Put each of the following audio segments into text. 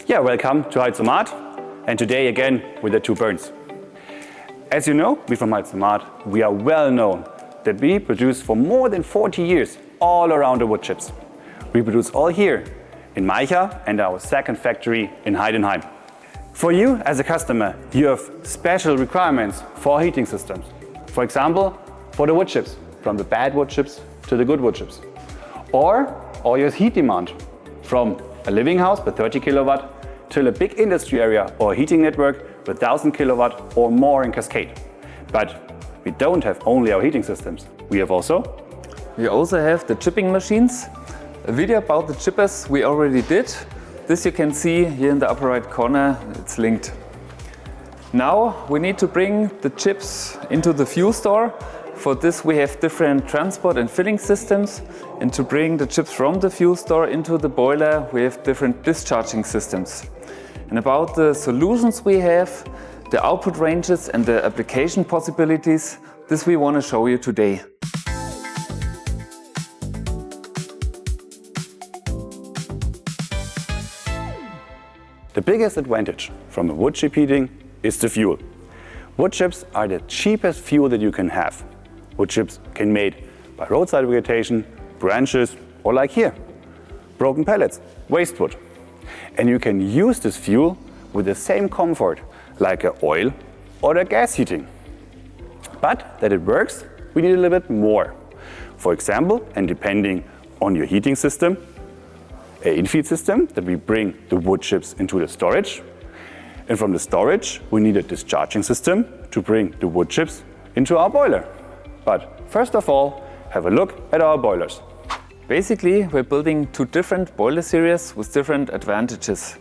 Yeah, welcome to Heizomat, and today again with the two burns. As you know, we from Heizomat, we are well known that we produce for more than 40 years all around the wood chips. We produce all here in Maicha and our second factory in Heidenheim. For you as a customer, you have special requirements for heating systems. For example, for the wood chips, from the bad wood chips to the good wood chips. Or your heat demand, from a living house with 30 kilowatt till a big industry area or a heating network with 1000 kilowatt or more in cascade. But we don't have only our heating systems. We also have the chipping machines. A video about the chippers we already did. This you can see here in the upper right corner, it's linked. Now we need to bring the chips into the fuel store. For this we have different transport and filling systems, and to bring the chips from the fuel store into the boiler we have different discharging systems. And about the solutions we have, the output ranges and the application possibilities, this we want to show you today. The biggest advantage from a wood chip heating is the fuel. Wood chips are the cheapest fuel that you can have. Wood chips can be made by roadside vegetation, branches, or like here, broken pellets, waste wood. And you can use this fuel with the same comfort like a oil or a gas heating. But that it works, we need a little bit more. For example, and depending on your heating system, an infeed system that we bring the wood chips into the storage. And from the storage, we need a discharging system to bring the wood chips into our boiler. But first of all, have a look at our boilers. Basically, we're building two different boiler series with different advantages.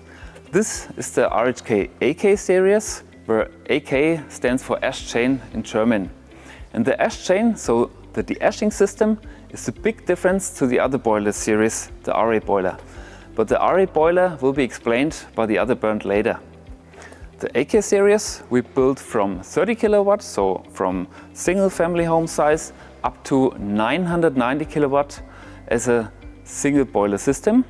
This is the RHK AK series, where AK stands for ash chain in German. And the ash chain, so the de-ashing system, is the big difference to the other boiler series, the RA boiler. But the RA boiler will be explained by the other burn later. The AK series we built from 30 kilowatts, so from single family home size up to 990 kilowatt as a single boiler system.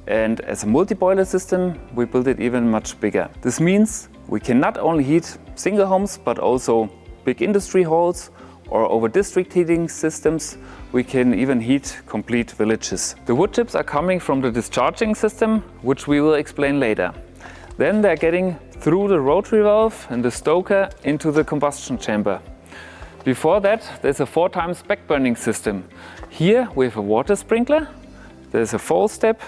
And as a multi-boiler system, we built it even much bigger. This means we can not only heat single homes, but also big industry halls, or over district heating systems, we can even heat complete villages. The wood chips are coming from the discharging system, which we will explain later. Then they're getting through the rotary valve and the stoker into the combustion chamber. Before that, there's a 4 times back burning system. Here we have a water sprinkler, there's a fall step,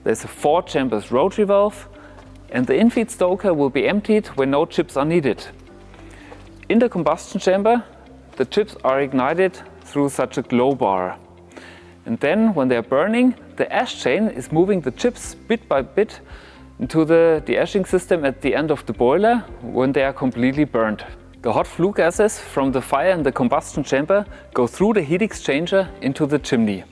there's a 4 chambers rotary valve, and the infeed stoker will be emptied when no chips are needed. In the combustion chamber, the chips are ignited through such a glow bar. And then when they're burning, the ash chain is moving the chips bit by bit into the de-ashing system at the end of the boiler when they are completely burned. The hot flue gases from the fire in the combustion chamber go through the heat exchanger into the chimney.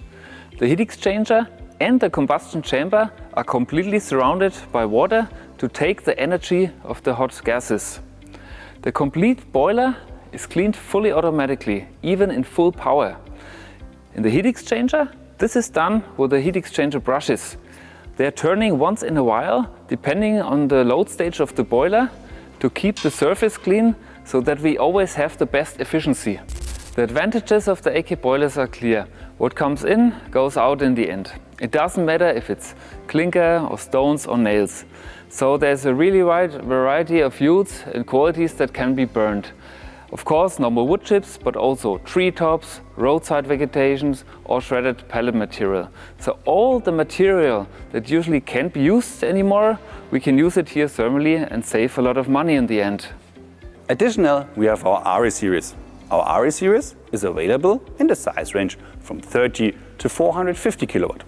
The heat exchanger and the combustion chamber are completely surrounded by water to take the energy of the hot gases. The complete boiler is cleaned fully automatically, even in full power. In the heat exchanger, this is done with the heat exchanger brushes. They are turning once in a while, depending on the load stage of the boiler, to keep the surface clean so that we always have the best efficiency. The advantages of the AK boilers are clear. What comes in goes out in the end. It doesn't matter if it's clinker or stones or nails. So there's a really wide variety of fuels and qualities that can be burned. Of course, normal wood chips, but also treetops, roadside vegetations, or shredded pellet material. So all the material that usually can't be used anymore, we can use it here thermally and save a lot of money in the end. Additional, we have our RA series. Our RA series is available in the size range from 30 to 450 kilowatt.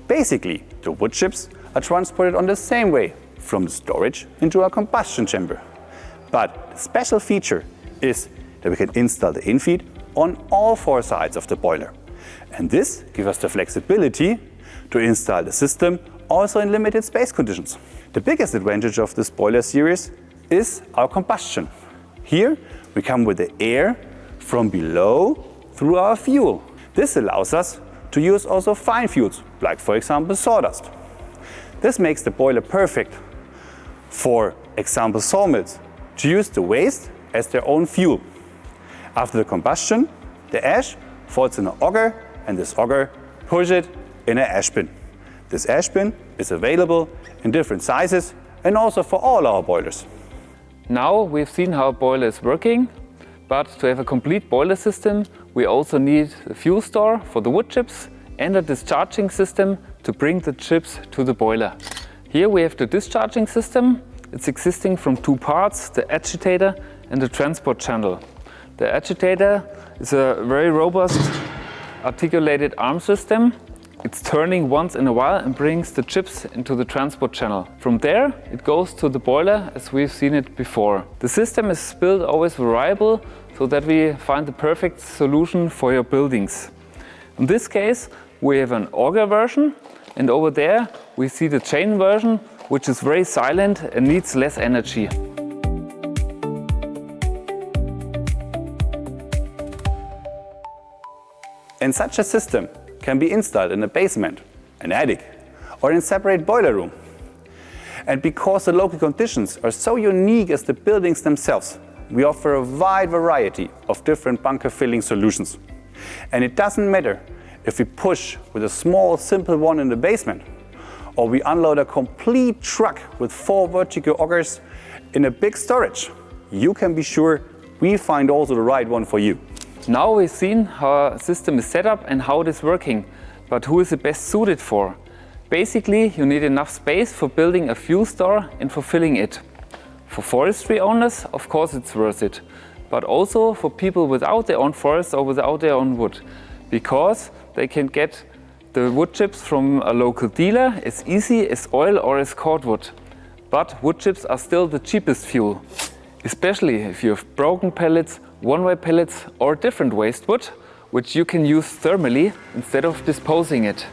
Basically, the wood chips are transported on the same way from the storage into our combustion chamber. But the special feature is that we can install the infeed on all 4 sides of the boiler. And this gives us the flexibility to install the system also in limited space conditions. The biggest advantage of this boiler series is our combustion. Here we come with the air from below through our fuel. This allows us to use also fine fuels, like for example sawdust. This makes the boiler perfect for example sawmills to use the waste as their own fuel. After the combustion, the ash falls in an auger and this auger pushes it in an ash bin. This ash bin is available in different sizes and also for all our boilers. Now we've seen how a boiler is working, but to have a complete boiler system we also need a fuel store for the wood chips and a discharging system to bring the chips to the boiler. Here we have the discharging system. It's existing from two parts, the agitator and the transport channel. The agitator is a very robust articulated arm system. It's turning once in a while and brings the chips into the transport channel. From there it goes to the boiler as we've seen it before. The system is built always variable so that we find the perfect solution for your buildings. In this case we have an auger version, and over there we see the chain version, which is very silent and needs less energy. And such a system can be installed in a basement, an attic, or in a separate boiler room. And because the local conditions are so unique as the buildings themselves, we offer a wide variety of different bunker filling solutions. And it doesn't matter if we push with a small, simple one in the basement, or we unload a complete truck with 4 vertical augers in a big storage. You can be sure we find also the right one for you. Now we've seen how our system is set up and how it is working, but who is it best suited for? Basically, you need enough space for building a fuel store and for filling it. For forestry owners, of course it's worth it, but also for people without their own forest or without their own wood, because they can get the wood chips from a local dealer as easy as oil or as cordwood. But wood chips are still the cheapest fuel, especially if you have broken pellets, one-way pellets or different waste wood, which you can use thermally instead of disposing it.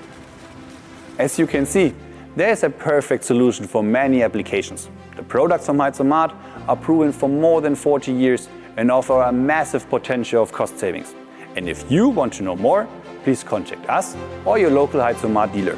As you can see, there is a perfect solution for many applications. The products from Heizomat are proven for more than 40 years and offer a massive potential of cost savings. And if you want to know more, please contact us or your local Heizomat dealer.